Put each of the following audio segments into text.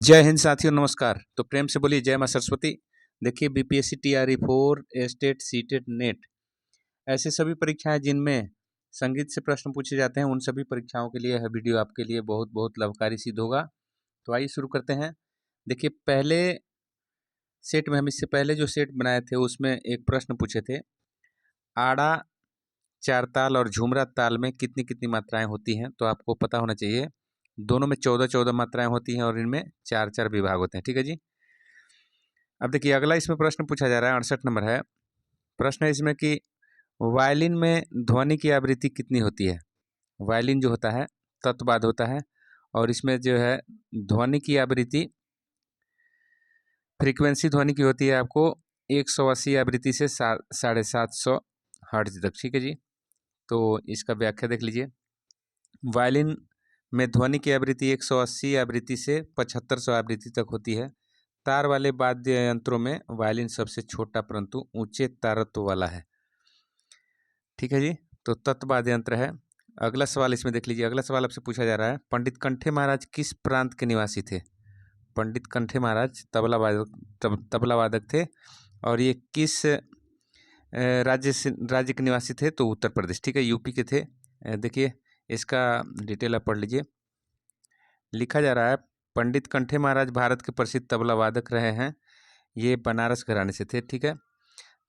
जय हिंद साथियों, नमस्कार। तो प्रेम से बोलिए जय मां सरस्वती। देखिए, BPSC TRE 4 state CTET net ऐसे सभी परीक्षाएं जिनमें संगीत से प्रश्न पूछे जाते हैं, उन सभी परीक्षाओं के लिए यह वीडियो आपके लिए बहुत बहुत लाभकारी सिद्ध होगा। तो आइए शुरू करते हैं। देखिए, पहले सेट में हम इससे पहले जो सेट बनाए थे उसमें एक प्रश्न पूछे थे, आड़ा, चार ताल और झुमरा ताल में कितनी कितनी मात्राएं होती हैं। तो आपको पता होना चाहिए दोनों में 14-14 मात्राएं होती हैं और इनमें 4-4 विभाग होते हैं। ठीक है जी। अब देखिए, अगला इसमें प्रश्न पूछा जा रहा है, 68 नंबर है। प्रश्न है इसमें कि वायलिन में ध्वनि की आवृत्ति कितनी होती है। वायलिन जो होता है तत्वाद होता है और इसमें जो है ध्वनि की आवृत्ति, फ्रीक्वेंसी ध्वनि की होती है आपको 180 आवृत्ति से 750 हर्ट्ज तक। ठीक है जी। तो इसका व्याख्या देख लीजिए। वायलिन में ध्वनि की आवृत्ति 180 आवृत्ति से 7500 आवृत्ति तक होती है। तार वाले वाद्य यंत्रों में वायलिन सबसे छोटा परंतु ऊंचे तारत्व वाला है। ठीक है जी। तो तत्व वाद्य यंत्र है। अगला सवाल इसमें देख लीजिए। अगला सवाल आपसे पूछा जा रहा है, पंडित कंठे महाराज किस प्रांत के निवासी थे। पंडित कंठे महाराज तबला वादक थे और ये किस राज्य के निवासी थे। तो उत्तर प्रदेश। ठीक है, यूपी के थे। देखिए, इसका डिटेल आप पढ़ लीजिए। लिखा जा रहा है, पंडित कंठे महाराज भारत के प्रसिद्ध तबला वादक रहे हैं। ये बनारस घराने से थे। ठीक है,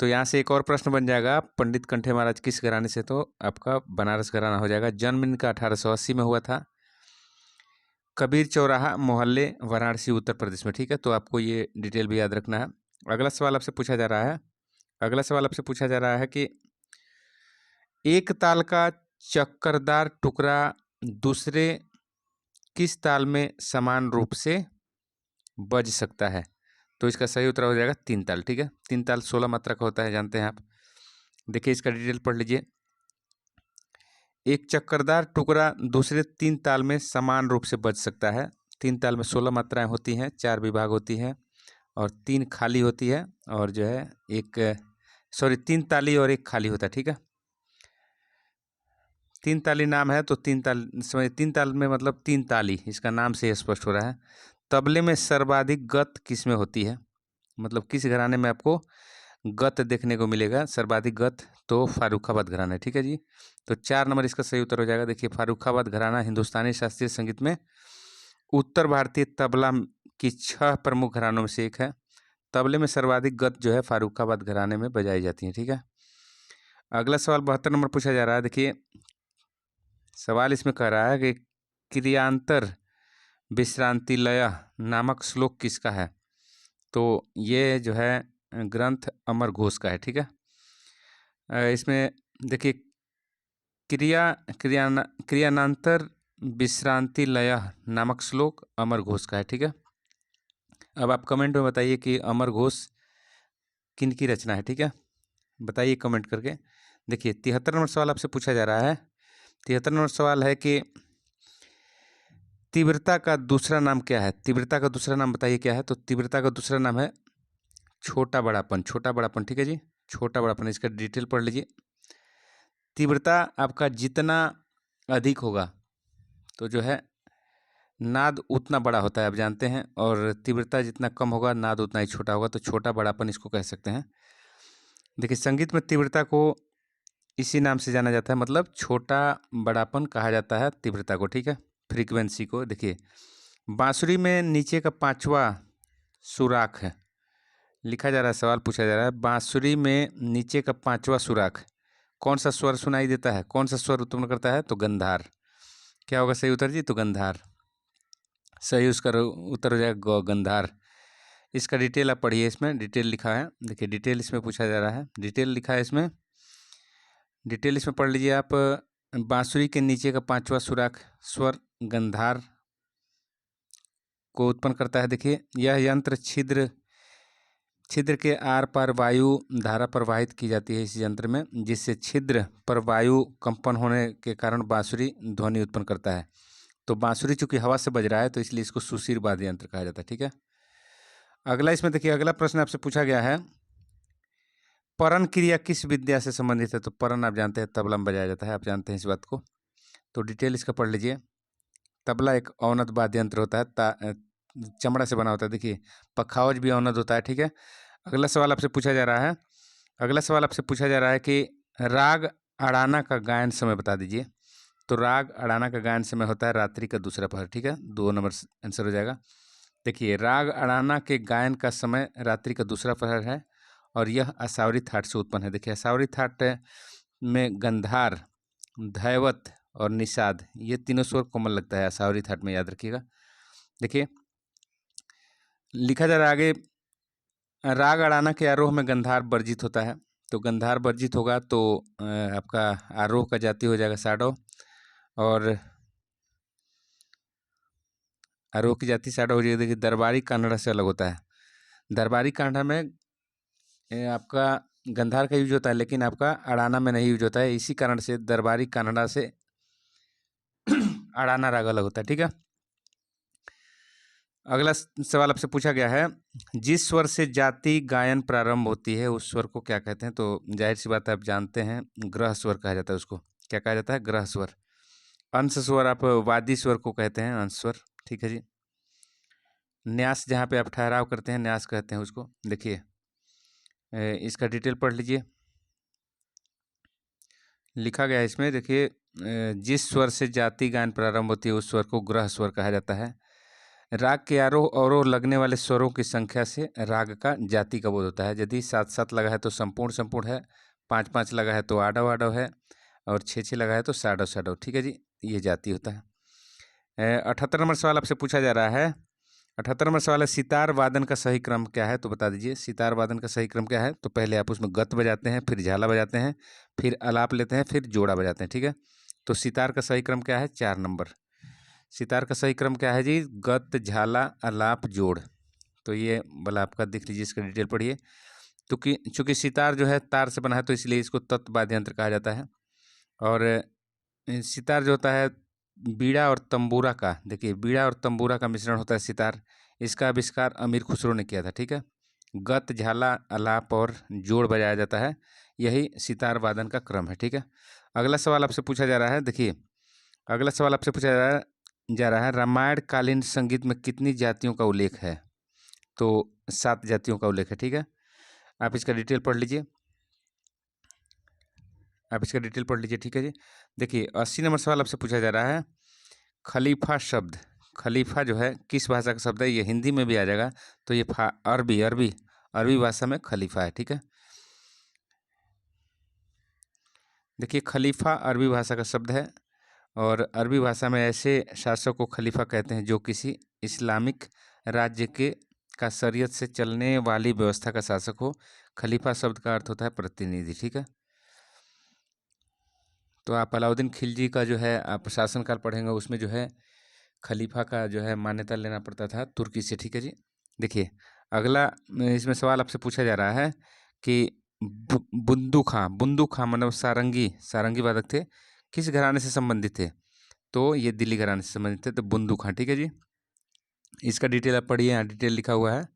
तो यहाँ से एक और प्रश्न बन जाएगा, पंडित कंठे महाराज किस घराने से। तो आपका बनारस घराना हो जाएगा। जन्म इनका 1880 में हुआ था, कबीर चौराहा मोहल्ले, वाराणसी, उत्तर प्रदेश में। ठीक है, तो आपको ये डिटेल भी याद रखना है। अगला सवाल आपसे पूछा जा रहा है। अगला सवाल आपसे पूछा जा रहा है कि एक ताल का चक्करदार टुकड़ा दूसरे किस ताल में समान रूप से बज सकता है। तो इसका सही उत्तर हो जाएगा 3 ताल। ठीक है, 3 ताल 16 मात्रा का होता है, जानते हैं आप। देखिए, इसका डिटेल पढ़ लीजिए। एक चक्करदार टुकड़ा दूसरे 3 ताल में समान रूप से बज सकता है। 3 ताल में 16 मात्राएं होती हैं, 4 विभाग होती हैं और 3 खाली होती है। और जो है 3 ताली और 1 खाली होता है। ठीक है, 3 ताली नाम है तो 3 ताल समझ, 3 ताल में मतलब 3 ताली, इसका नाम से स्पष्ट हो रहा है। तबले में सर्वाधिक गत किस में होती है, मतलब किस घराने में आपको गत देखने को मिलेगा, सर्वाधिक गत। तो फारुखाबाद घराना है। ठीक है जी। तो 4 नंबर इसका सही उत्तर हो जाएगा। देखिए, फारुखाबाद घराना हिंदुस्तानी शास्त्रीय संगीत में उत्तर भारतीय तबला की 6 प्रमुख घरानों में से एक है। तबले में सर्वाधिक गत जो है फारुखाबाद घराने में बजाई जाती है। ठीक है, अगला सवाल 72 नंबर पूछा जा रहा है। देखिए, सवाल इसमें कह रहा है कि क्रियांतर विश्रांति लय नामक श्लोक किसका है। तो ये जो है ग्रंथ अमर घोष का है। ठीक है, इसमें देखिए, क्रियानांतर विश्रांति लय नामक श्लोक अमर घोष का है। ठीक है, अब आप कमेंट में बताइए कि अमर घोष किन की रचना है। ठीक है, बताइए कमेंट करके। देखिए, 73 नंबर सवाल आपसे पूछा जा रहा है। 73 नंबर सवाल है कि तीव्रता का दूसरा नाम क्या है। तीव्रता का दूसरा नाम बताइए क्या है। तो तीव्रता का दूसरा नाम है छोटा बड़ापन। छोटा बड़ापन। ठीक है जी, छोटा बड़ापन। इसका डिटेल पढ़ लीजिए। तीव्रता आपका जितना अधिक होगा तो जो है नाद उतना बड़ा होता है, आप जानते हैं, और तीव्रता जितना कम होगा नाद उतना ही छोटा होगा। तो छोटा बड़ापन इसको कह सकते हैं। देखिए, संगीत में तीव्रता को इसी नाम से जाना जाता है, मतलब छोटा बड़ापन कहा जाता है तीव्रता को। ठीक है, फ्रीक्वेंसी को। देखिए, बांसुरी में नीचे का 5वां सुराख है। लिखा जा रहा है, सवाल पूछा जा रहा है, बांसुरी में नीचे का 5वां सुराख कौन सा स्वर सुनाई देता है, कौन सा स्वर उत्पन्न करता है। तो गंधार। क्या होगा सही उत्तर जी। तो गंधार सही उसका उत्तर हो जाएगा गंधार। इसका डिटेल आप पढ़िए, इसमें डिटेल लिखा है। देखिए, डिटेल इसमें पूछा जा रहा है, डिटेल लिखा है इसमें, डिटेल इसमें पढ़ लीजिए आप। बांसुरी के नीचे का 5वां सुराख स्वर गंधार को उत्पन्न करता है। देखिए, यह यंत्र छिद्र के आर पार वायु धारा प्रवाहित की जाती है इस यंत्र में, जिससे छिद्र पर वायु कंपन होने के कारण बांसुरी ध्वनि उत्पन्न करता है। तो बांसुरी चूंकि हवा से बज रहा है तो इसलिए इसको सुशीर वाद्य यंत्र कहा जाता है। ठीक है, अगला इसमें देखिए, अगला प्रश्न आपसे पूछा गया है, परन क्रिया किस विद्या से संबंधित है। तो परन आप जानते हैं तबला में बजाया जाता है, आप जानते हैं इस बात को। तो डिटेल इसका पढ़ लीजिए। तबला एक अवनत वाद्य यंत्र होता है, चमड़ा से बना होता है। देखिए पखावज भी औनद होता है, ठीक है। अगला सवाल आपसे पूछा जा रहा है, अगला सवाल आपसे पूछा जा रहा है कि राग अड़ाना का गायन समय बता दीजिए। तो राग अड़ाना का गायन समय होता है रात्रि का दूसरा पहर, ठीक है। 2 नंबर आंसर हो जाएगा। देखिए राग अड़ाना के गायन का समय रात्रि का दूसरा पहर है और यह असावरी थाट से उत्पन्न है। देखिए असावरी थाट में गंधार, धैवत और निषाद ये तीनों स्वर कोमल लगता है असावरी थाट में, याद रखिएगा। देखिए लिखा जा रहा है आगे, राग अड़ाना के आरोह में गंधार वर्जित होता है। तो गंधार वर्जित होगा तो आपका आरोह का जाति हो जाएगा साडो, और आरोह की जाति साडो हो जाएगी। देखिए दरबारी कानड़ा से अलग होता है। दरबारी कांडा में आपका गंधार का यूज होता है, लेकिन आपका अड़ाना में नहीं यूज होता है। इसी कारण से दरबारी कानड़ा से अड़ाना राग अलग होता है, ठीक है। अगला सवाल आपसे पूछा गया है, जिस स्वर से जाति गायन प्रारंभ होती है उस स्वर को क्या कहते हैं? तो जाहिर सी बात है आप जानते हैं, ग्रह स्वर कहा जाता है उसको। क्या कहा जाता है? ग्रह स्वर। अंश स्वर आप वादी स्वर को कहते हैं, अंश स्वर, ठीक है जी। न्यास जहाँ पे आप ठहराव करते हैं न्यास कहते हैं उसको। देखिए इसका डिटेल पढ़ लीजिए, लिखा गया है इसमें। देखिए जिस स्वर से जाति गायन प्रारंभ होती है उस स्वर को ग्रह स्वर कहा जाता है। राग के आरोह अवरोह लगने वाले स्वरों की संख्या से राग का जाति का बोध होता है। यदि 7-7 लगा है तो संपूर्ण संपूर्ण है, 5-5 लगा है तो आडव आडव है, और 6-6 लगा है तो साडव साडव, ठीक है जी, ये जाति होता है। 78 नंबर सवाल आपसे पूछा जा रहा है। 78 नंबर सवाल है, सितार वादन का सही क्रम क्या है? तो बता दीजिए सितार वादन का सही क्रम क्या है? तो पहले आप उसमें गत बजाते हैं, फिर झाला बजाते हैं, फिर अलाप लेते हैं, फिर जोड़ा बजाते हैं, ठीक है। तो सितार का सही क्रम क्या है? 4 नंबर। सितार का सही क्रम क्या है जी? गत, झाला, अलाप, जोड़। तो ये वाला आपका देख लीजिए, इसका डिटेल पढ़िए। तो कि चूँकि सितार जो है तार से बना है तो इसलिए इसको तत्व वाद्य यंत्र कहा जाता है। और सितार जो होता है बीड़ा और तंबूरा का, देखिए बीड़ा और तंबूरा का मिश्रण होता है सितार। इसका आविष्कार अमीर खुसरो ने किया था, ठीक है। गत, झाला, अलाप और जोड़ बजाया जाता है, यही सितार वादन का क्रम है, ठीक है। अगला सवाल आपसे पूछा जा रहा है, देखिए अगला सवाल आपसे पूछा जा रहा है, रामायण कालीन संगीत में कितनी जातियों का उल्लेख है? तो 7 जातियों का उल्लेख है, ठीक है। आप इसका डिटेल पढ़ लीजिए, आप इसका डिटेल पढ़ लीजिए, ठीक है जी। देखिए 80 नंबर सवाल आपसे पूछा जा रहा है, खलीफा शब्द, खलीफा जो है किस भाषा का शब्द है? ये हिंदी में भी आ जाएगा। तो ये अरबी अरबी अरबी भाषा में खलीफा है, ठीक है। देखिए खलीफा अरबी भाषा का शब्द है, और अरबी भाषा में ऐसे शासक को खलीफा कहते हैं जो किसी इस्लामिक राज्य के का शरीयत से चलने वाली व्यवस्था का शासक हो। खलीफा शब्द का अर्थ होता है प्रतिनिधि, ठीक है। तो आप अलाउद्दीन खिलजी का जो है आप शासनकाल पढ़ेंगे, उसमें जो है खलीफा का जो है मान्यता लेना पड़ता था तुर्की से, ठीक है जी। देखिए अगला इसमें सवाल आपसे पूछा जा रहा है कि बुंदू खां, बुंदू खां मतलब सारंगी, सारंगी वादक थे, किस घराने से संबंधित थे? तो ये दिल्ली घराने से संबंधित थे, तो बुंदू खां, ठीक है जी। इसका डिटेल आप पढ़िए, यहाँ डिटेल लिखा हुआ है।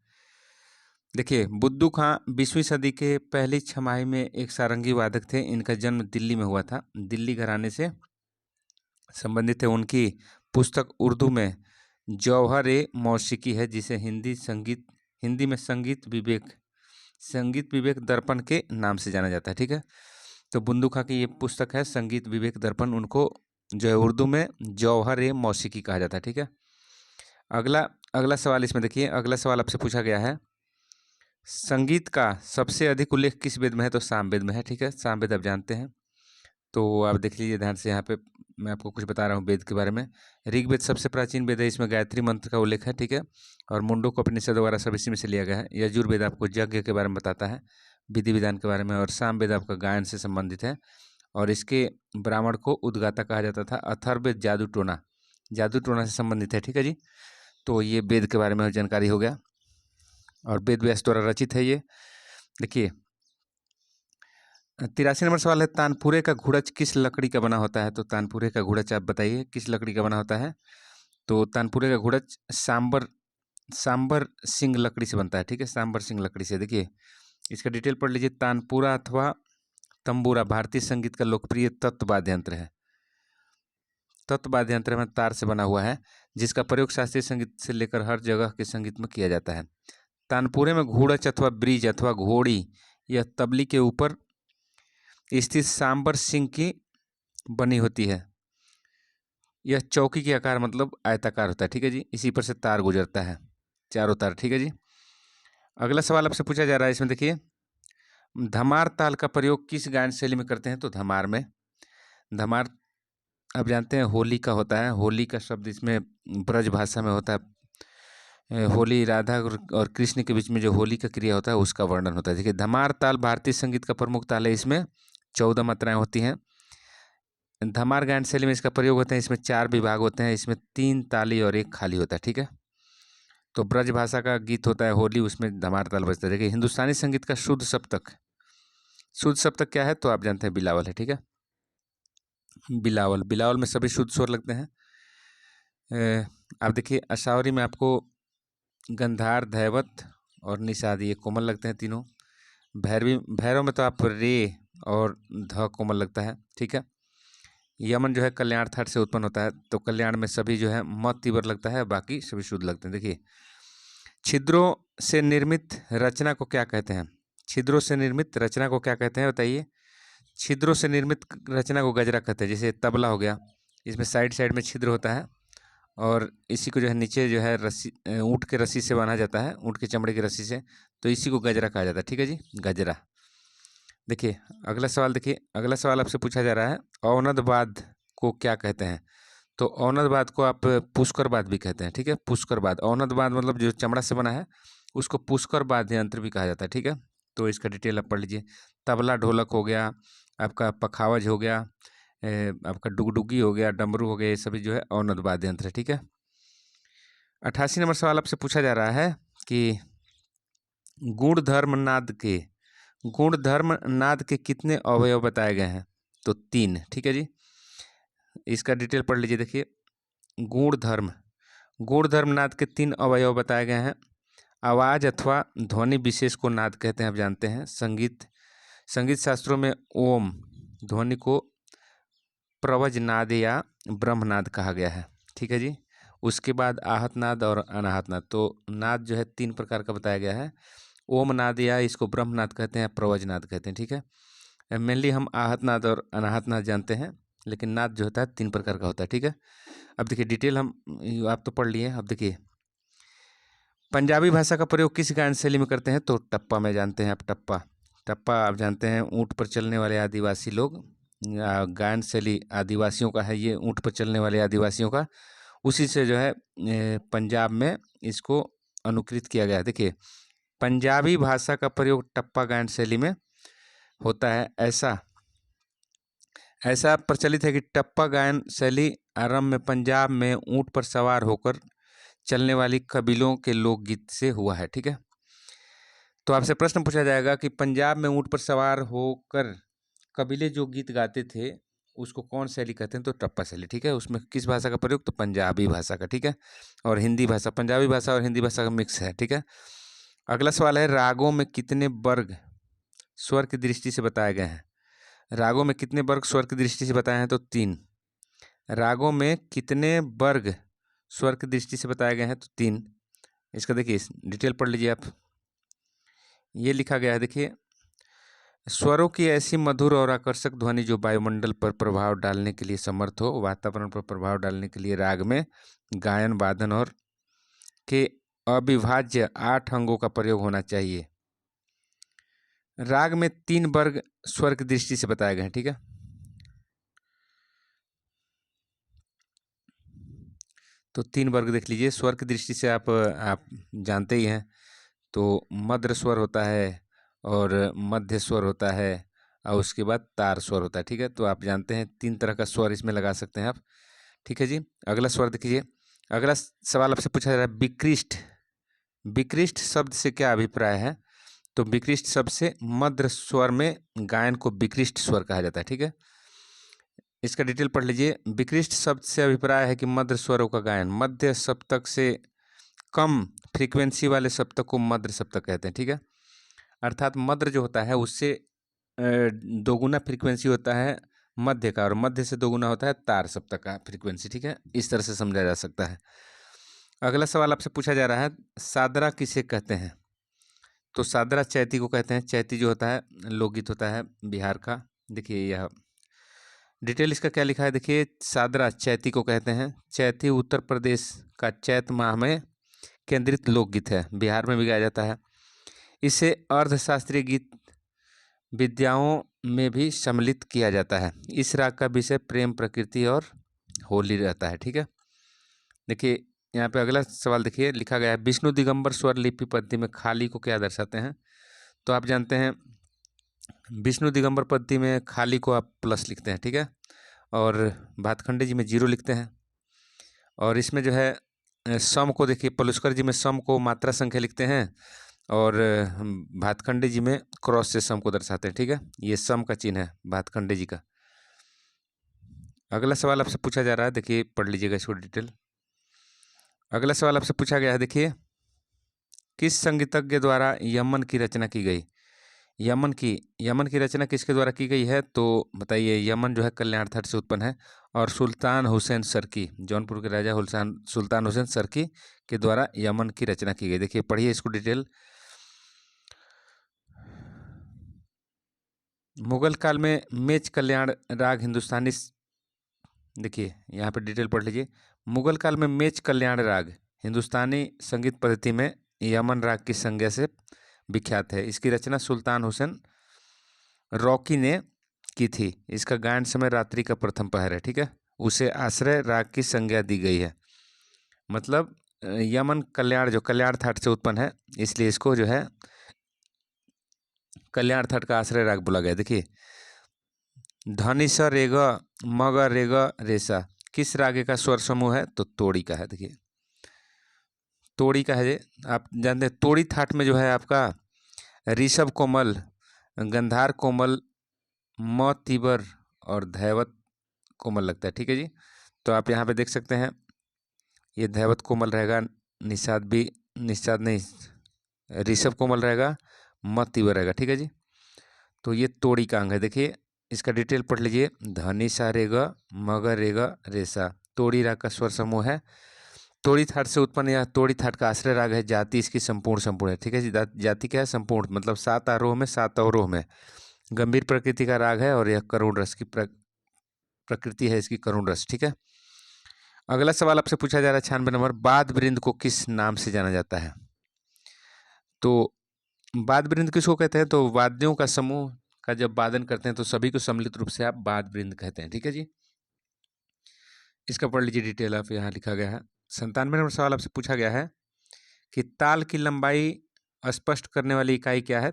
देखिए बुद्दू खां 20वीं सदी के पहली छमाही में एक सारंगी वादक थे। इनका जन्म दिल्ली में हुआ था, दिल्ली घराने से संबंधित है। उनकी पुस्तक उर्दू में जौहर ए मौसीकी है, जिसे हिंदी में संगीत विवेक दर्पण के नाम से जाना जाता है, ठीक है। तो बुंदू खां की ये पुस्तक है संगीत विवेक दर्पण, उनको जो है उर्दू में जौहर ए मौसीकी कहा जाता है, ठीक है। अगला अगला सवाल इसमें देखिए, अगला सवाल आपसे पूछा गया है, संगीत का सबसे अधिक उल्लेख किस वेद में है? तो सामवेद में है, ठीक है। सामवेद आप जानते हैं, तो आप देख लीजिए ध्यान से। यहाँ पे मैं आपको कुछ बता रहा हूँ वेद के बारे में। ऋग्वेद सबसे प्राचीन वेद है, इसमें गायत्री मंत्र का उल्लेख है, ठीक है। और मुंडकोपनिषद वगैरह सब इसी में से लिया गया है। यजुर्वेद आपको यज्ञ के बारे में बताता है, विधि विधान के बारे में। और सामवेद आपका गायन से संबंधित है, और इसके ब्राह्मण को उद्गाता कहा जाता था। अथर्ववेद जादू टोना से संबंधित है, ठीक है जी। तो ये वेद के बारे में जानकारी हो गया, और वेद व्यास द्वारा रचित है ये। देखिए 83 नंबर सवाल है, तानपुरे का घुड़च किस लकड़ी का बना होता है? तो तानपुरे का घुड़च आप बताइए किस लकड़ी का बना होता है? तो तानपुरे का घुड़च सांबर सिंह लकड़ी से बनता है, ठीक है, सांबर सिंह लकड़ी से। देखिए इसका डिटेल पढ़ लीजिए। तानपुरा अथवा तंबूरा भारतीय संगीत का लोकप्रिय तत्व वाद्य यंत्र है। तत्व वाद्य यंत्र में तार से बना हुआ है, जिसका प्रयोग शास्त्रीय संगीत से लेकर हर जगह के संगीत में किया जाता है। तानपुरे में घूड़च अथवा ब्रिज अथवा घोड़ी या तबली के ऊपर स्थित सांबर सिंह की बनी होती है। यह चौकी के आकार मतलब आयताकार होता है, ठीक है जी। इसी पर से तार गुजरता है, चारों तार, ठीक है जी। अगला सवाल आपसे पूछा जा रहा है, इसमें देखिए, धमार ताल का प्रयोग किस गायन शैली में करते हैं? तो धमार में, धमार आप जानते हैं होली का होता है। होली का शब्द इसमें ब्रज भाषा में होता है। होली राधा और कृष्ण के बीच में जो होली का क्रिया होता है उसका वर्णन होता है। देखिए, धमार ताल भारतीय संगीत का प्रमुख ताल है। इसमें 14 मात्राएं होती हैं। धमार गायन शैली में इसका प्रयोग होता है। इसमें 4 विभाग होते हैं। इसमें 3 ताली और 1 खाली होता है, ठीक है। तो ब्रज भाषा का गीत होता है होली, उसमें धमार ताल बजता है। देखिए, हिंदुस्तानी संगीत का शुद्ध सप्तक, शुद्ध सप्तक क्या है? तो आप जानते हैं बिलावल है, ठीक है। बिलावल, बिलावल में सभी शुद्ध स्वर लगते हैं। आप देखिए, अशावरी में आपको गंधार, धैवत और निषाद ये कोमल लगते हैं तीनों। भैरवी, भैरव में तो आप रे और ध कोमल लगता है, ठीक है। यमन जो है कल्याण थाट से उत्पन्न होता है, तो कल्याण में सभी जो है म तीव्र लगता है, बाकी सभी शुद्ध लगते हैं। देखिए, छिद्रों से निर्मित रचना को क्या कहते हैं? छिद्रों से निर्मित रचना को क्या कहते हैं बताइए? छिद्रों से निर्मित रचना को गजरा कहते हैं। जैसे तबला हो गया, इसमें साइड साइड में छिद्र होता है और इसी को जो है नीचे जो है रस्सी, ऊँट के रस्सी से बांधा जाता है, ऊँट के चमड़े की रस्सी से, तो इसी को गजरा कहा जाता है, ठीक है जी, गजरा। देखिए, अगला सवाल, देखिए अगला सवाल आपसे पूछा जा रहा है, औनदवाद को क्या कहते हैं? तो औनदवाद को आप पुष्करवाद भी कहते हैं, ठीक है। पुष्करवाद, औनदवाद मतलब जो चमड़ा से बना है उसको पुष्करवाद यंत्र भी कहा जाता है, ठीक है। तो इसका डिटेल आप पढ़ लीजिए। तबला, ढोलक हो गया, आपका पखावज हो गया, आपका डुगडुगी हो गया, डमरू हो गया, ये सभी जो है औनदवाद यंत्र है, ठीक है। 88 नंबर सवाल आपसे पूछा जा रहा है कि गुणधर्म नाद के, गुणधर्म नाद के कितने अवयव बताए गए हैं? तो 3, ठीक है जी। इसका डिटेल पढ़ लीजिए। देखिए, गुणधर्म, गुणधर्म नाद के 3 अवयव बताए गए हैं। आवाज अथवा ध्वनि विशेष को नाद कहते हैं, आप जानते हैं। संगीत शास्त्रों में ओम ध्वनि को प्रवज नाद या ब्रह्मनाद कहा गया है, ठीक है जी। उसके बाद आहत नाद और अनाहत नाद। तो नाद जो है 3 प्रकार का बताया गया है। ओम नाद या इसको ब्रह्मनाद कहते हैं, प्रवज नाद कहते हैं, ठीक है। मेनली हम आहत नाद और अनाहत नाद जानते हैं, लेकिन नाद जो होता है 3 प्रकार का होता है, ठीक है। अब देखिए डिटेल हम, आप तो पढ़ लिए। अब देखिए, पंजाबी भाषा का प्रयोग किस गायन शैली में करते हैं? तो टप्पा में जानते हैं आप। टप्पा, टप्पा आप जानते हैं ऊँट पर चलने वाले आदिवासी लोग, गायन शैली आदिवासियों का है ये, ऊँट पर चलने वाले आदिवासियों का, उसी से जो है पंजाब में इसको अनुकृत किया गया है। देखिए, पंजाबी भाषा का प्रयोग टप्पा गायन शैली में होता है। ऐसा प्रचलित है कि टप्पा गायन शैली आरंभ में पंजाब में ऊँट पर सवार होकर चलने वाली कबीलों के लोकगीत से हुआ है, ठीक है। तो आपसे प्रश्न पूछा जाएगा कि पंजाब में ऊँट पर सवार होकर कबीले जो गीत गाते थे उसको कौन शैली कहते हैं? तो टप्पा शैली, ठीक है। उसमें किस भाषा का प्रयोग? तो पंजाबी भाषा का, ठीक है। और हिंदी भाषा, पंजाबी भाषा और हिंदी भाषा का मिक्स है, ठीक है। अगला सवाल है, रागों में कितने वर्ग स्वर की दृष्टि से बताए गए हैं? रागों में कितने वर्ग स्वर की दृष्टि से बताए हैं? तो 3। रागों में कितने वर्ग स्वर की दृष्टि से बताए गए हैं? तो 3। इसका देखिए डिटेल पढ़ लीजिए आप। ये लिखा गया है, देखिए, स्वरों की ऐसी मधुर और आकर्षक ध्वनि जो वायुमंडल पर प्रभाव डालने के लिए समर्थ हो, वातावरण पर प्रभाव डालने के लिए राग में गायन, वादन और के अविभाज्य 8 अंगों का प्रयोग होना चाहिए। राग में 3 वर्ग स्वर की दृष्टि से बताए गए हैं, ठीक है। तो 3 वर्ग देख लीजिए स्वर की दृष्टि से, आप जानते ही हैं। तो मध्र स्वर होता है और मध्य स्वर होता है और उसके बाद तार स्वर होता है, ठीक है। तो आप जानते हैं 3 तरह का स्वर इसमें लगा सकते हैं आप, ठीक है जी। अगला स्वर देखिए, अगला सवाल आपसे पूछा जा रहा है, विकृष्ट, विकृष्ट शब्द से क्या अभिप्राय है? तो विकृष्ट शब्द से मध्य स्वर में गायन को विकृष्ट स्वर कहा जाता है, ठीक है। इसका डिटेल पढ़ लीजिए। विकृष्ट शब्द से अभिप्राय है कि मध्य स्वरों का गायन, मध्य सप्तक से कम फ्रीक्वेंसी वाले सप्तक को मध्य सप्तक कहते हैं, ठीक है। अर्थात मध्य जो होता है उससे दोगुना फ्रीक्वेंसी होता है मध्य का, और मध्य से दोगुना होता है तार सप्तक का फ्रीक्वेंसी, ठीक है। इस तरह से समझा जा सकता है। अगला सवाल आपसे पूछा जा रहा है, सादरा किसे कहते हैं? तो सादरा चैती को कहते हैं। चैती जो होता है लोकगीत होता है बिहार का। देखिए यह डिटेल इसका क्या लिखा है, देखिए सादरा चैती को कहते हैं। चैती उत्तर प्रदेश का चैत माह में केंद्रित लोकगीत है, बिहार में भी गाया जाता है। इसे अर्धशास्त्रीय गीत विद्याओं में भी सम्मिलित किया जाता है। इस राग का विषय प्रेम, प्रकृति और होली रहता है, ठीक है। देखिए यहाँ पे अगला सवाल देखिए लिखा गया है, विष्णु दिगंबर स्वर लिपि पद्धति में खाली को क्या दर्शाते हैं? तो आप जानते हैं विष्णु दिगंबर पद्धति में खाली को आप प्लस लिखते हैं, ठीक है, और भातखंडे जी में जीरो लिखते हैं। और इसमें जो है सम को देखिए, पलुस्कर जी में सम को मात्रा संख्या लिखते हैं, और भातखंडे जी में क्रॉस से सम को दर्शाते हैं, ठीक है। ये सम का चिन्ह है भातखंडे जी का। अगला सवाल आपसे पूछा जा रहा है, देखिए पढ़ लीजिएगा इसको डिटेल। अगला सवाल आपसे पूछा गया है, देखिए किस संगीतज्ञ द्वारा यमन की रचना की गई? यमन की रचना किसके द्वारा की गई है? तो बताइए। यमन जो है कल्याण थाट से उत्पन्न है, और सुल्तान हुसैन सरकी, जौनपुर के राजा सुल्तान हुसैन सरकी के द्वारा यमन की रचना की गई। देखिए पढ़िए इसको डिटेल। मुगल काल में मेच कल्याण राग हिंदुस्तानी, देखिए यहाँ पे डिटेल पढ़ लीजिए। मुगल काल में मेच कल्याण राग हिंदुस्तानी संगीत पद्धति में यमन राग की संज्ञा से विख्यात है। इसकी रचना सुल्तान हुसैन रॉकी ने की थी। इसका गायन समय रात्रि का प्रथम पहर है, ठीक है। उसे आश्रय राग की संज्ञा दी गई है। मतलब यमन कल्याण जो कल्याण थाट से उत्पन्न है, इसलिए इसको जो है कल्याण थाट का आश्रय राग बोला गया। देखिए धनी स रेग मग रेग रेसा किस रागे का स्वर समूह है? तो तोड़ी का है। देखिए तोड़ी का है। आप जानते हैं तोड़ी थाट में जो है आपका ऋषभ कोमल, गंधार कोमल, म तीबर और धैवत कोमल लगता है, ठीक है जी। तो आप यहाँ पे देख सकते हैं ये धैवत कोमल रहेगा, निषाद नहीं, ऋषभ कोमल रहेगा, म तीबर रहेगा, ठीक है जी। तो ये तोड़ी का अंग है। देखिए इसका डिटेल पढ़ लीजिए। धनी सा रेगा मगर रेगा रेसा तोड़ी राग का स्वर समूह है। तोड़ी थाट से उत्पन्न यह तोड़ी थाट का आश्रय राग है। जाति इसकी संपूर्ण है, ठीक है जी। जाति क्या है? संपूर्ण, मतलब 7 आरोह में 7 अवरोह में गंभीर प्रकृति का राग है, और यह करुण रस की प्रकृति है इसकी, करुण रस, ठीक है। अगला सवाल आपसे पूछा जा रहा है 96 नंबर, वाद्य वृंद को किस नाम से जाना जाता है? तो वाद्य वृंद किसको कहते हैं? तो वाद्यों का समूह का जब वादन करते हैं तो सभी को सम्मिलित रूप से आप वाद्य वृंद कहते हैं, ठीक है जी। इसका पढ़ लीजिए डिटेल, आप यहाँ लिखा गया है। 97 नंबर सवाल आपसे पूछा गया है कि ताल की लंबाई स्पष्ट करने वाली इकाई क्या है?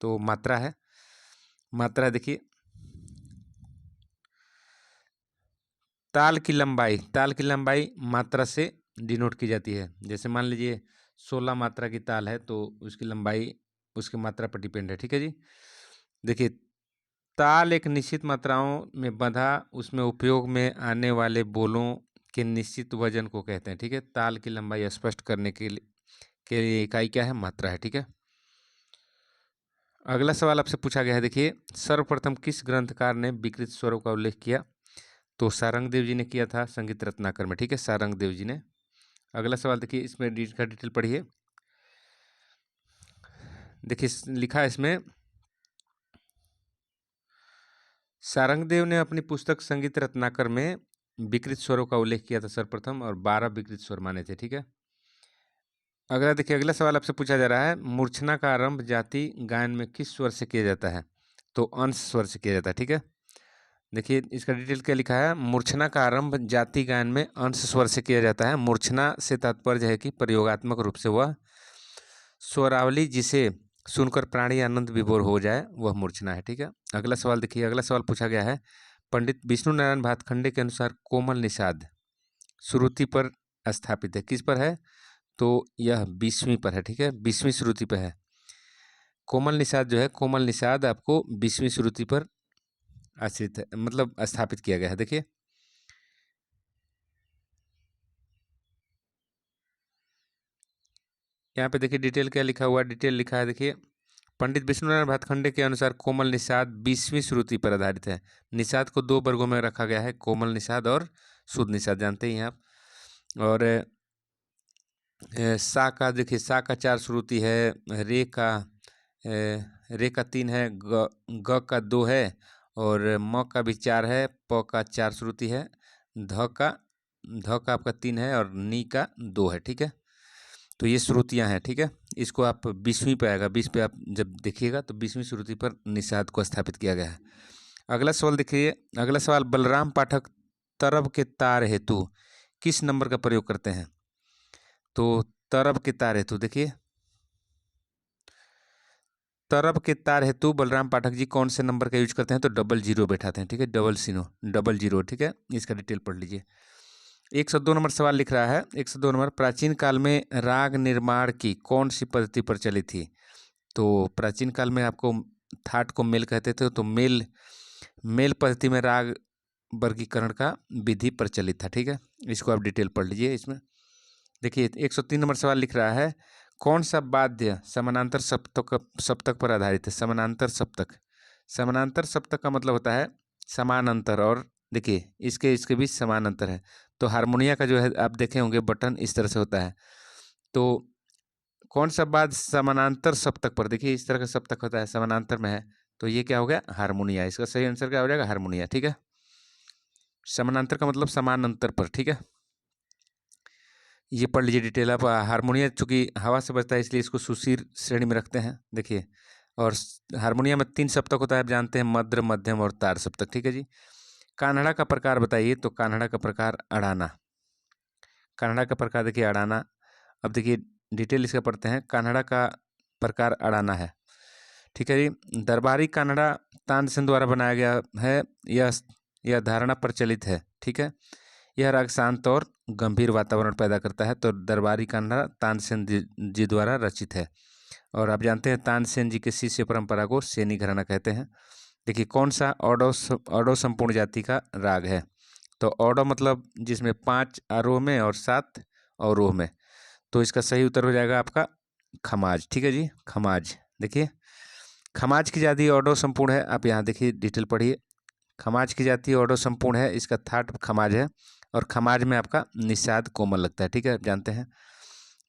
तो मात्रा है। मात्रा देखिए ताल की लंबाई मात्रा से डिनोट की जाती है। जैसे मान लीजिए 16 मात्रा की ताल है, तो उसकी लंबाई उसकी मात्रा पर डिपेंड है, ठीक है जी। देखिए ताल एक निश्चित मात्राओं में बंधा उसमें उपयोग में आने वाले बोलों के निश्चित वजन को कहते हैं, ठीक है। ताल की लंबाई स्पष्ट करने के लिए इकाई क्या है? मात्रा है, ठीक है। अगला सवाल आपसे पूछा गया है, देखिए सर्वप्रथम किस ग्रंथकार ने विकृत स्वरों का उल्लेख किया? तो सारंगदेव जी ने किया था संगीत रत्नाकर में, ठीक है, सारंगदेव जी ने। अगला सवाल देखिए, इसमें का डिटेल पढ़िए। देखिए लिखा है इसमें, सारंगदेव ने अपनी पुस्तक संगीत रत्नाकर में विकृत स्वरों का उल्लेख किया था सर्वप्रथम, और 12 विकृत स्वर माने थे, ठीक है। अगला देखिए, अगला सवाल आपसे पूछा जा रहा है, मूर्छना का आरंभ जाति गायन में किस स्वर से किया जाता है? तो अंश स्वर से किया जाता है, ठीक है। देखिए इसका डिटेल क्या लिखा है। मूर्छना का आरंभ जाति गायन में अंश स्वर से किया जाता है। मूर्छना से तात्पर्य है कि प्रयोगात्मक रूप से वह स्वरावली जिसे सुनकर प्राणी आनंद विभोर हो जाए, वह मूर्छना है, ठीक है। अगला सवाल देखिए, अगला सवाल पूछा गया है, पंडित विष्णु नारायण भातखंडे के अनुसार कोमल निषाद श्रुति पर स्थापित है, किस पर है? तो यह 20वीं पर है, ठीक है, 20वीं श्रुति पर है। कोमल निषाद जो है, कोमल निषाद आपको 20वीं श्रुति पर आश्रित है, मतलब स्थापित किया गया है। देखिए यहाँ पे देखिए डिटेल क्या लिखा हुआ है। डिटेल लिखा है देखिए, पंडित विष्णुनारायण भातखंडे के अनुसार कोमल निषाद 20वीं श्रुति पर आधारित है। निषाद को दो वर्गों में रखा गया है, कोमल निषाद और शुद्ध निषाद, जानते ही हैं आप। और सा का देखिए, सा का 4 श्रुति है, रे का 3 है, ग का 2 है, और म का भी 4 है, प का 4 श्रुति है, ध का आपका 3 है, और नी का 2 है। ठीक है, तो ये श्रुतियाँ हैं। ठीक है, इसको आप 20वीं पे आएगा, 20 पे आप जब देखिएगा तो 20वीं श्रुति पर निषाद को स्थापित किया गया है। अगला सवाल देखिए, अगला सवाल, बलराम पाठक तरब के तार हेतु किस नंबर का प्रयोग करते हैं? तो तरब के तार हेतु देखिए, तरब के तार हेतु बलराम पाठक जी कौन से नंबर का यूज करते हैं? तो 00 बैठाते हैं। ठीक है, 00, ठीक है, इसका डिटेल पढ़ लीजिए। 102 नंबर सवाल लिख रहा है, 102 नंबर, प्राचीन काल में राग निर्माण की कौन सी पद्धति प्रचलित थी? तो प्राचीन काल में आपको थाट को मेल कहते थे, तो मेल पद्धति में राग वर्गीकरण का विधि प्रचलित था। ठीक है, इसको आप डिटेल पढ़ लीजिए। इसमें देखिए 103 नंबर सवाल लिख रहा है, कौन सा वाद्य समानांतर सप्तक पर आधारित है? समानांतर सप्तक का मतलब होता है समान अंतर, और देखिए इसके बीच समान अंतर है। तो हारमोनिया का जो है आप देखे होंगे बटन इस तरह से होता है, तो कौन सा वाद्य समानांतर सप्तक पर, देखिए इस तरह का सप्तक होता है, समानांतर में है, तो ये क्या हो गया? हारमोनिया। इसका सही आंसर क्या हो जाएगा? हारमोनिया। ठीक है, समानांतर का मतलब समान अंतर पर। ठीक है, ये पढ़ लीजिए डिटेल आप। हारमोनिया चूंकि हवा से बजता है इसलिए इसको सुशीर श्रेणी में रखते हैं। देखिए, और हारमोनिया में 3 सप्तक होता है, आप जानते हैं, मध्य, मध्यम और तार सप्तक। ठीक है जी। कान्हड़ा का प्रकार बताइए? तो कान्हड़ा का प्रकार अड़ाना। कान्हड़ा का प्रकार देखिए अड़ाना। अब देखिए डिटेल इसका पढ़ते हैं। कान्हड़ा का प्रकार अड़ाना है। ठीक है जी। दरबारी कान्हड़ा तानसेन द्वारा बनाया गया है, यह धारणा प्रचलित है। ठीक है, यह राग शांत और गंभीर वातावरण पैदा करता है। तो दरबारी कान्हड़ा तानसेन जी द्वारा रचित है, और आप जानते हैं तानसेन जी के शिष्य परंपरा को सेनी घराना कहते हैं। देखिए कौन सा ऑडो संपूर्ण जाति का राग है? तो ऑडो मतलब जिसमें 5 आरोह में और 7 अवरोह में, तो इसका सही उत्तर हो जाएगा आपका खमाज। ठीक है जी, खमाज। देखिए खमाज की जाति ऑडो संपूर्ण है, आप यहाँ देखिए डिटेल पढ़िए। खमाज की जाति ऑडो संपूर्ण है, इसका थाट खमाज है, और खमाज में आपका निषाद कोमल लगता है। ठीक है, जानते हैं।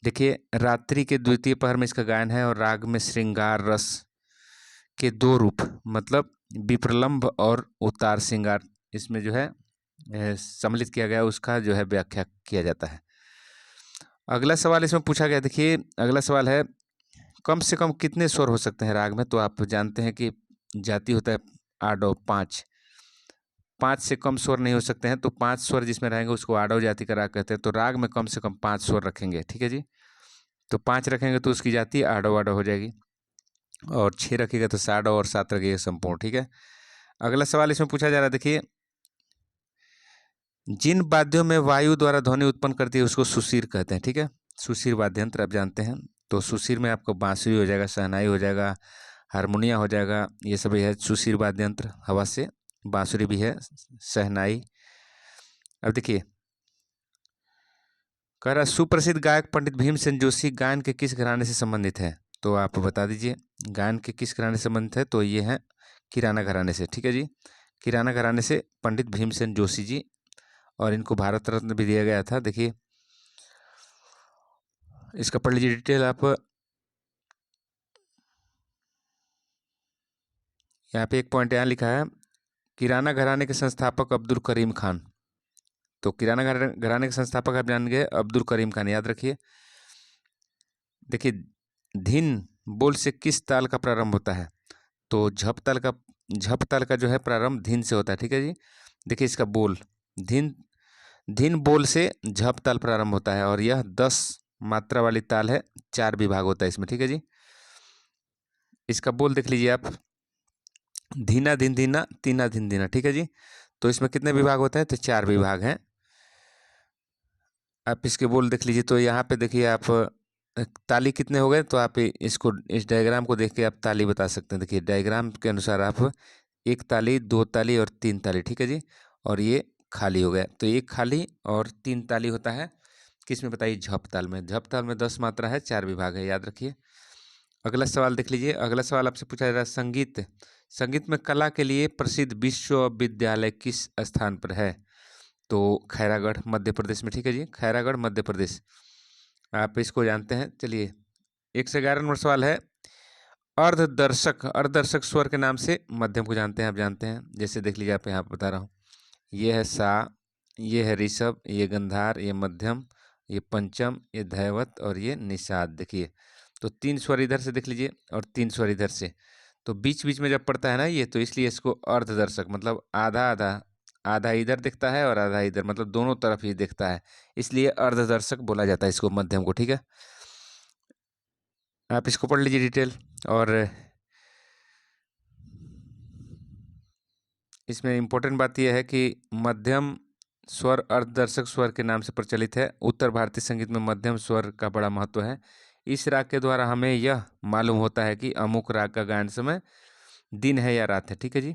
देखिए रात्रि के द्वितीय पहर में इसका गायन है, और राग में श्रृंगार रस के 2 रूप, मतलब विप्रलंभ और उतार श्रृंगार, इसमें जो है सम्मिलित किया गया, उसका जो है व्याख्या किया जाता है। अगला सवाल इसमें पूछा गया, देखिए अगला सवाल है, कम से कम कितने स्वर हो सकते हैं राग में? तो आप जानते हैं कि जाति होता है आडव 5 से कम स्वर नहीं हो सकते हैं, तो 5 स्वर जिसमें रहेंगे उसको आडव जाति का राग कहते हैं। तो राग में कम से कम 5 स्वर रखेंगे। ठीक है जी, तो 5 रखेंगे तो उसकी जाति आडव हो जाएगी, और 6 रखिएगा तो साडव, और 7 रखिएगा संपूर्ण। ठीक है, अगला सवाल इसमें पूछा जा रहा है, देखिए जिन वाद्यों में वायु द्वारा ध्वनि उत्पन्न करती है उसको सुशीर कहते हैं। ठीक है, सुशीर वाद्य यंत्र आप जानते हैं। तो सुशीर में आपको बांसुरी हो जाएगा, शहनाई हो जाएगा, हारमोनिया हो जाएगा, ये सब है सुशीर वाद्य यंत्र। हवा से बांसुरी भी है, शहनाई। अब देखिए कह रहा, सुप्रसिद्ध गायक पंडित भीमसेन जोशी गायन के किस घराने से संबंधित है? तो आप बता दीजिए गायन के किस घराने से संबंधित है? तो ये है किराना घराने से। ठीक है जी, किराना घराने से पंडित भीमसेन जोशी जी, और इनको भारत रत्न भी दिया गया था। देखिए इसका पढ़ लीजिए डिटेल आप। यहाँ पे एक पॉइंट यहाँ लिखा है, किराना घराने के संस्थापक अब्दुल करीम खान। तो किराना घराने के संस्थापक आप जान गए अब्दुल करीम खान, याद रखिए। देखिए धिन बोल से किस ताल का प्रारंभ होता है? तो झप ताल का जो है प्रारंभ धिन से होता है। ठीक है जी, देखिए इसका बोल धिन बोल से झप ताल प्रारंभ होता है, और यह 10 मात्रा वाली ताल है, 4 विभाग होता है इसमें। ठीक है जी, इसका बोल देख लीजिए आप, धीना धिन धीना, तीना धिन धीना। ठीक है जी, तो इसमें कितने विभाग होते हैं? तो 4 विभाग हैं। आप इसके बोल देख लीजिए, तो यहाँ पे देखिए आप ताली कितने हो गए, तो आप इसको इस डायग्राम को देख के आप ताली बता सकते हैं। देखिए डायग्राम के अनुसार आप 1 ताली, 2 ताली और 3 ताली। ठीक है जी, और ये खाली हो गया, तो 1 खाली और 3 ताली होता है किस में बताइए? झप ताल में। झप ताल में 10 मात्रा है, 4 विभाग है, याद रखिए। अगला सवाल देख लीजिए। अगला सवाल आपसे पूछा जा रहा है, संगीत संगीत में कला के लिए प्रसिद्ध विश्वविद्यालय किस स्थान पर है? तो खैरागढ़ मध्य प्रदेश में, ठीक है जी, खैरागढ़ मध्य प्रदेश। आप इसको जानते हैं। चलिए 1 से 11 नंबर सवाल है, अर्धदर्शक अर्धदर्शक स्वर के नाम से मध्यम को जानते हैं? आप जानते हैं, जैसे देख लीजिए, आप यहाँ पर बता रहा हूँ, ये है सा, ये है ऋषभ, ये गंधार, ये मध्यम, ये पंचम, ये धैवत और ये निषाद। देखिए तो 3 स्वर इधर से देख लीजिए और 3 स्वर इधर से, तो बीच बीच में जब पड़ता है ना ये, तो इसलिए इसको अर्धदर्शक, मतलब आधा आधा, आधा इधर दिखता है और आधा इधर, मतलब दोनों तरफ ही दिखता है, इसलिए अर्धदर्शक बोला जाता है इसको, मध्यम को। ठीक है, आप इसको पढ़ लीजिए डिटेल। और इसमें इम्पोर्टेंट बात यह है कि मध्यम स्वर अर्धदर्शक स्वर के नाम से प्रचलित है। उत्तर भारतीय संगीत में मध्यम स्वर का बड़ा महत्व है। इस राग के द्वारा हमें यह मालूम होता है कि अमुक राग का गायन समय दिन है या रात है। ठीक है जी,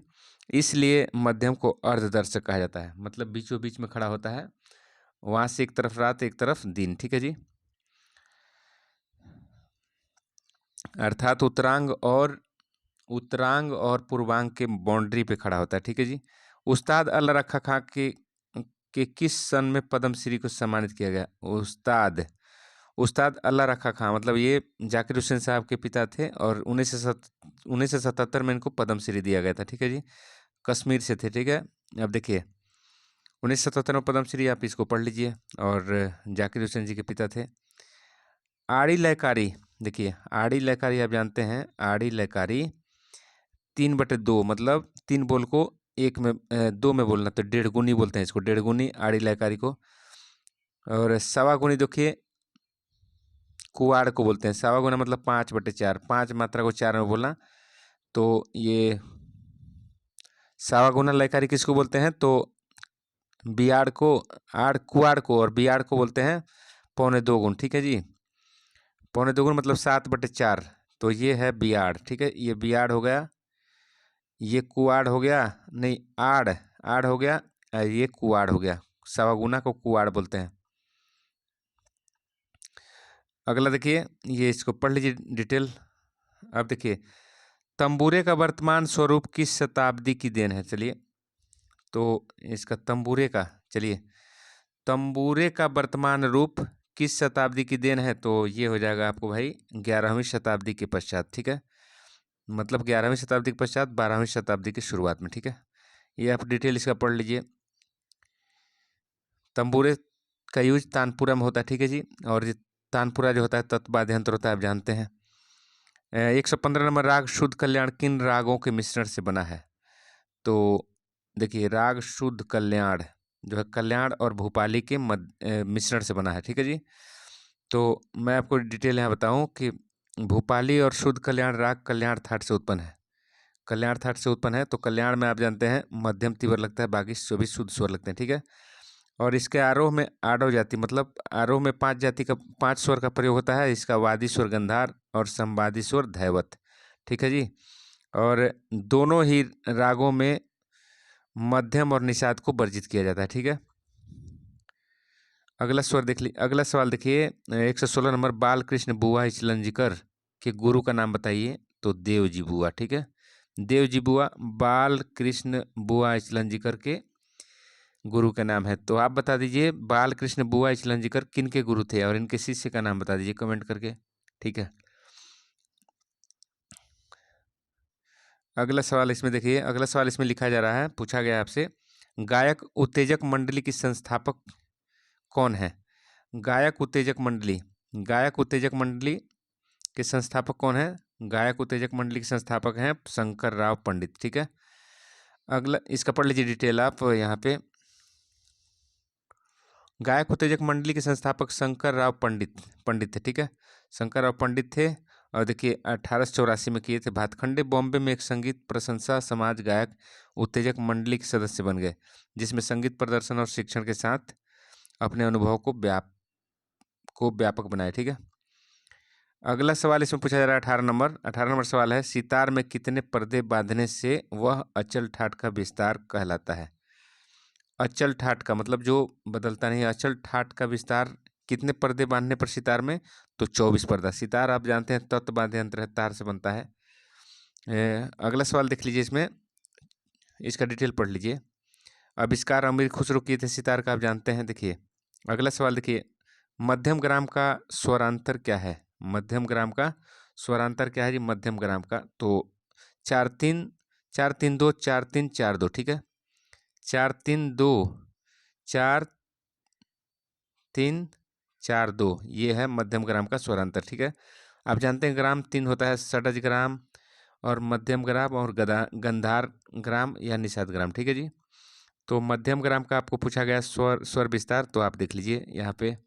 इसलिए मध्यम को अर्धदर्शक कहा जाता है, मतलब बीचों बीच में खड़ा होता है, वहाँ से एक तरफ रात एक तरफ दिन। ठीक है जी, अर्थात उत्तरांग और पूर्वांग के बाउंड्री पे खड़ा होता है। ठीक है जी। उस्ताद अल्लाह रखा खां के किस सन में पद्मश्री को सम्मानित किया गया? उस्ताद अल्लाह रखा खां, मतलब ये जाकिर हुसैन साहब के पिता थे और 1977 में इनको पद्मश्री दिया गया था। ठीक है जी, कश्मीर से थे। ठीक है, अब देखिए 1977 में पद्मश्री, आप इसको पढ़ लीजिए। और जाकिर हुसैन जी के पिता थे। आड़ी लयकारी, देखिए आड़ी लयकारी आप जानते हैं, आड़ी लयकारी 3/2, मतलब 3 बोल को एक में 2 में बोलना, तो 1.5 गुनी बोलते हैं इसको, 1.5 गुनी आड़ी लयकारी को। और सवा गुनी देखिए कुआड़ को बोलते हैं। सवा गुना मतलब 5/4, 5 मात्रा को 4 में बोलना, तो ये सवा गुना लयकारी किसको बोलते हैं? तो बियाड़ को, कुआड़ को और बियाड़ को बोलते हैं 2.25 गुण। ठीक है जी, 2.25 गुण मतलब 7/4, तो ये है बियाड़। ठीक है, ये बियाड़ हो गया, ये कुआड़ हो गया, नहीं आड़, आड़ हो गया, ये कुआड़ हो गया। सवा गुना को कुआड़ बोलते हैं। अगला देखिए, ये इसको पढ़ लीजिए डिटेल। अब देखिए, तंबूरे का वर्तमान स्वरूप किस शताब्दी की देन है? चलिए, तो इसका तंबूरे का, चलिए तंबूरे का वर्तमान रूप किस शताब्दी की देन है? तो ये हो जाएगा आपको भाई 11वीं शताब्दी के पश्चात। ठीक है, मतलब 11वीं शताब्दी के पश्चात 12वीं शताब्दी की शुरुआत में। ठीक है, ये आप डिटेल इसका पढ़ लीजिए। तंबूरे का यूज तानपुरा में होता है। ठीक है जी, और ये तानपुरा जो होता है तत्वाद्य यंत्र होता है, आप जानते हैं। 115 नंबर, राग शुद्ध कल्याण किन रागों के मिश्रण से बना है? तो देखिए, राग शुद्ध कल्याण जो है कल्याण और भूपाली के मिश्रण से बना है। ठीक है जी, तो मैं आपको डिटेल यहाँ बताऊँ कि भूपाली और शुद्ध कल्याण राग कल्याण थाट से उत्पन्न है। कल्याण थाट से उत्पन्न है, तो कल्याण में आप जानते हैं मध्यम तीव्र लगता है, बाकी सभी शुद्ध स्वर लगते हैं। ठीक है, और इसके आरोह में आडव जाति, मतलब आरोह में 5 स्वर का प्रयोग होता है। इसका वादी स्वर गंधार और संवादी स्वर धैवत। ठीक है जी, और दोनों ही रागों में मध्यम और निषाद को वर्जित किया जाता है। ठीक है, अगला सवाल देखिए, 116 नंबर, बालकृष्ण बुआ इचलंजीकर के गुरु का नाम बताइए? तो देवजी बुआ। ठीक है, देवजी बुआ बालकृष्ण बुआ इचलंजीकर के गुरु का नाम है। तो आप बता दीजिए, बालकृष्ण बुआ इचलंजीकर किन के गुरु थे और इनके शिष्य का नाम बता दीजिए कमेंट करके। ठीक है, अगला सवाल इसमें देखिए, अगला सवाल इसमें लिखा जा रहा है, पूछा गया आपसे, गायक उत्तेजक मंडली की संस्थापक कौन है? गायक उत्तेजक मंडली के संस्थापक कौन है? गायक उत्तेजक मंडली के संस्थापक हैं शंकर राव पंडित। ठीक है, अगला इसका पढ़ लीजिए डिटेल आप यहाँ पे। गायक उत्तेजक मंडली के संस्थापक शंकर राव पंडित थे। ठीक है, शंकर राव पंडित थे। और देखिए 1884 में किए थे। भातखंडे बॉम्बे में एक संगीत प्रशंसा समाज गायक उत्तेजक मंडली के सदस्य बन गए, जिसमें संगीत प्रदर्शन और शिक्षण के साथ अपने अनुभव को व्यापक बनाए। ठीक है, अगला सवाल इसमें पूछा जा रहा है 18 नंबर सवाल है, सितार में कितने पर्दे बांधने से वह अचल ठाट का विस्तार कहलाता है? अचल ठाट का मतलब जो बदलता नहीं, अचल ठाट का विस्तार कितने पर्दे बांधने पर सितार में? तो 24 पर्दा। सितार आप जानते हैं तत्व बाध्य यंत्र है, तार से बनता है। अगला सवाल देख लीजिए, इसमें इसका डिटेल पढ़ लीजिए। आविष्कार अमीर खुसरो किए थे सितार का, आप जानते हैं। देखिए अगला सवाल देखिए, मध्यम ग्राम का स्वरांतर क्या है? मध्यम ग्राम का स्वरांतर क्या है जी? मध्यम ग्राम का तो 4-3 4-3-2 4-3-4-2, ठीक है। 4-3-2 4-3-4-2 ये है मध्यम ग्राम का स्वरांतर, ठीक है। आप जानते हैं ग्राम 3 होता है, षडज ग्राम और मध्यम ग्राम और गंधार ग्राम या निषाद ग्राम, ठीक है जी। तो मध्यम ग्राम का आपको पूछा गया स्वर विस्तार, तो आप देख लीजिए यहाँ पे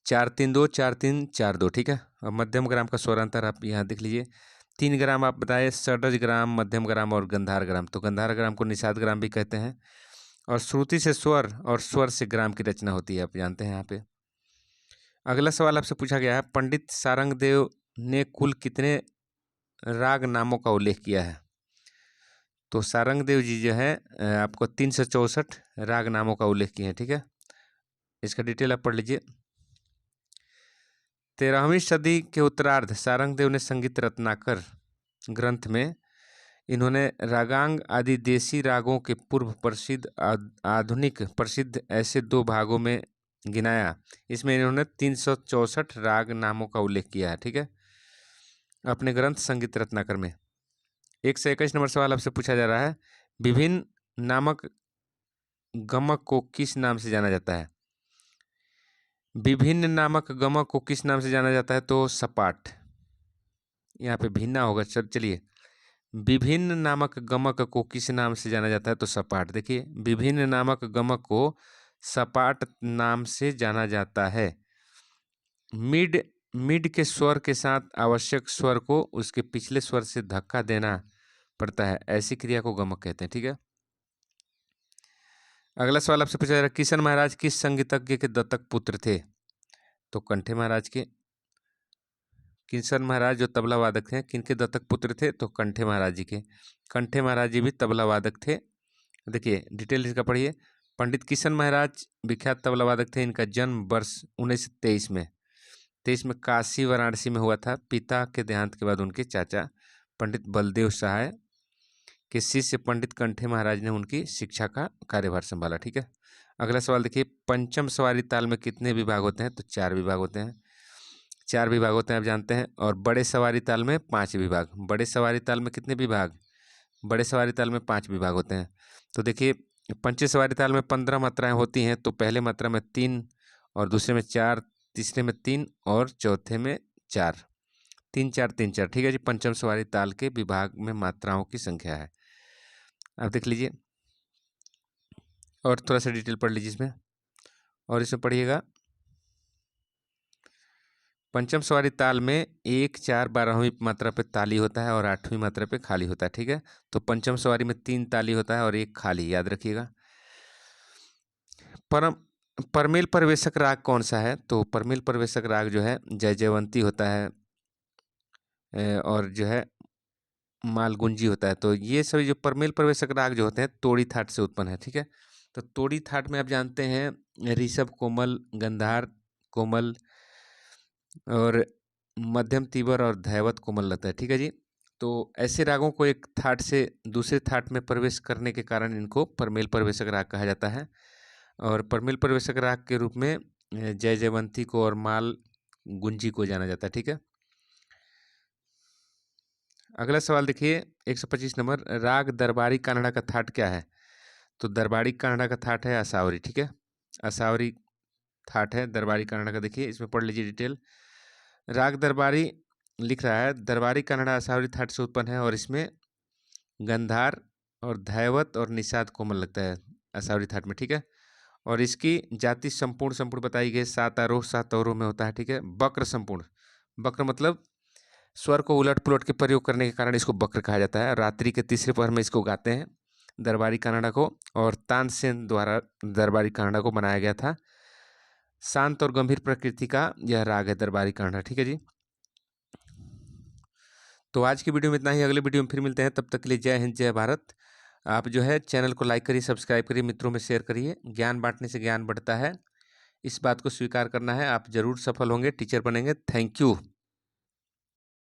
4-3-2 4-3-4-2, ठीक है। और मध्यम ग्राम का स्वरांतर आप यहाँ देख लीजिए। 3 ग्राम आप बताए, षडज ग्राम, मध्यम ग्राम और गंधार ग्राम। तो गंधार ग्राम को निषाद ग्राम भी कहते हैं। और श्रुति से स्वर और स्वर से ग्राम की रचना होती है, आप जानते हैं यहाँ पे। अगला सवाल आपसे पूछा गया है, पंडित सारंगदेव ने कुल कितने राग नामों का उल्लेख किया है? तो सारंगदेव जी जो है आपको 364 राग नामों का उल्लेख किए हैं, ठीक है। इसका डिटेल आप पढ़ लीजिए। 13वीं सदी के उत्तरार्ध सारंगदेव ने संगीत रत्नाकर ग्रंथ में इन्होंने रागांग आदि देसी रागों के पूर्व प्रसिद्ध आधुनिक प्रसिद्ध ऐसे 2 भागों में गिनाया। इसमें इन्होंने 364 राग नामों का उल्लेख किया है, ठीक है, अपने ग्रंथ संगीत रत्नाकर में। 121 नंबर सवाल आपसे पूछा जा रहा है, विभिन्न नामक गमक को किस नाम से जाना जाता है? विभिन्न नामक गमक को किस नाम से जाना जाता है? तो सपाट। यहाँ पे भिन्ना होगा। चलिए, विभिन्न नामक गमक को किस नाम से जाना जाता है? तो सपाट। देखिए, विभिन्न नामक गमक को सपाट नाम से जाना जाता है। मिड मिड के स्वर के साथ आवश्यक स्वर को उसके पिछले स्वर से धक्का देना पड़ता है, ऐसी क्रिया को गमक कहते हैं, ठीक है। अगला सवाल आपसे पूछा जा रहा है, किशन महाराज किस संगीतज्ञ के दत्तक पुत्र थे? तो कंठे महाराज के। किशन महाराज जो तबला वादक थे, किनके दत्तक पुत्र थे? तो कंठे महाराज जी के। कंठे महाराज जी भी तबला वादक थे। देखिए डिटेल इसका पढ़िए। पंडित किशन महाराज विख्यात तबला वादक थे। इनका जन्म वर्ष 1923 में काशी वाराणसी में हुआ था। पिता के देहांत के बाद उनके चाचा पंडित बलदेव सहाय के शिष्य पंडित कंठे महाराज ने उनकी शिक्षा का कार्यभार संभाला, ठीक है। अगला सवाल देखिए, पंचम सवारी ताल में कितने विभाग होते हैं? तो 4 विभाग होते हैं। 4 विभाग होते हैं, आप जानते हैं। और बड़े सवारी ताल में 5 विभाग। बड़े सवारी ताल में कितने विभाग? बड़े सवारी ताल में 5 विभाग होते हैं। तो देखिए, पंचे सवारी ताल में 15 मात्राएं होती हैं। तो पहले मात्रा में 3 और दूसरे में 4, तीसरे में 3 और चौथे में 4। 3-4-3-4, ठीक है जी। पंचम सवारी ताल के विभाग में मात्राओं की संख्या है, आप देख लीजिए। और थोड़ा सा डिटेल पढ़ लीजिए इसमें, और इसमें पढ़िएगा। पंचम सवारी ताल में 1, 4, 12वीं मात्रा पे ताली होता है और 8वीं मात्रा पे खाली होता है, ठीक है। तो पंचम सवारी में 3 ताली होता है और 1 खाली, याद रखिएगा। परमेल परिवेशक राग कौन सा है? तो परमेल परिवेशक राग जो है जय जयवंती होता है और जो है मालगुंजी होता है। तो ये सभी जो परमेल परिवेशक राग जो होते हैं तोड़ी थाट से उत्पन्न है, ठीक है। तो तोड़ी थाट में आप जानते हैं ऋषभ कोमल, गंधार कोमल और मध्यम तीव्र और धैवत कोमल रहता है, ठीक है जी। तो ऐसे रागों को एक थाट से दूसरे थाट में प्रवेश करने के कारण इनको परमेल परिवेशक राग कहा जाता है। और परमेल परिवेशक राग के रूप में जय जयवंती को और माल गुंजी को जाना जाता है, ठीक है। अगला सवाल देखिए 125 नंबर, राग दरबारी कानड़ा का थाट क्या है? तो दरबारी कानड़ा का थाट है असावरी, ठीक है। असावरी थाट है दरबारी कानड़ा का। देखिए इसमें पढ़ लीजिए डिटेल। राग दरबारी लिख रहा है, दरबारी कानड़ा असावरी थाट से उत्पन्न है और इसमें गंधार और धैवत और निषाद कोमल लगता है असावरी थाट में, ठीक है। और इसकी जाति संपूर्ण बताई गई, 7 आरोह 7 अवरोह में होता है, ठीक है। वक्र संपूर्ण, वक्र मतलब स्वर को उलट पुलट के प्रयोग करने के कारण इसको वक्र कहा जाता है। रात्रि के तीसरे पहर में इसको गाते हैं दरबारी कानड़ा को, और तानसेन द्वारा दरबारी कानड़ा को बनाया गया था। शांत और गंभीर प्रकृति का यह राग है दरबारी कानड़ा, ठीक है जी। तो आज की वीडियो में इतना ही, अगले वीडियो में फिर मिलते हैं। तब तक के लिए जय हिंद, जय भारत। आप जो है चैनल को लाइक करिए, सब्सक्राइब करिए, मित्रों में शेयर करिए। ज्ञान बांटने से ज्ञान बढ़ता है। इस बात को स्वीकार करना है, आप ज़रूर सफल होंगे, टीचर बनेंगे। Thank you.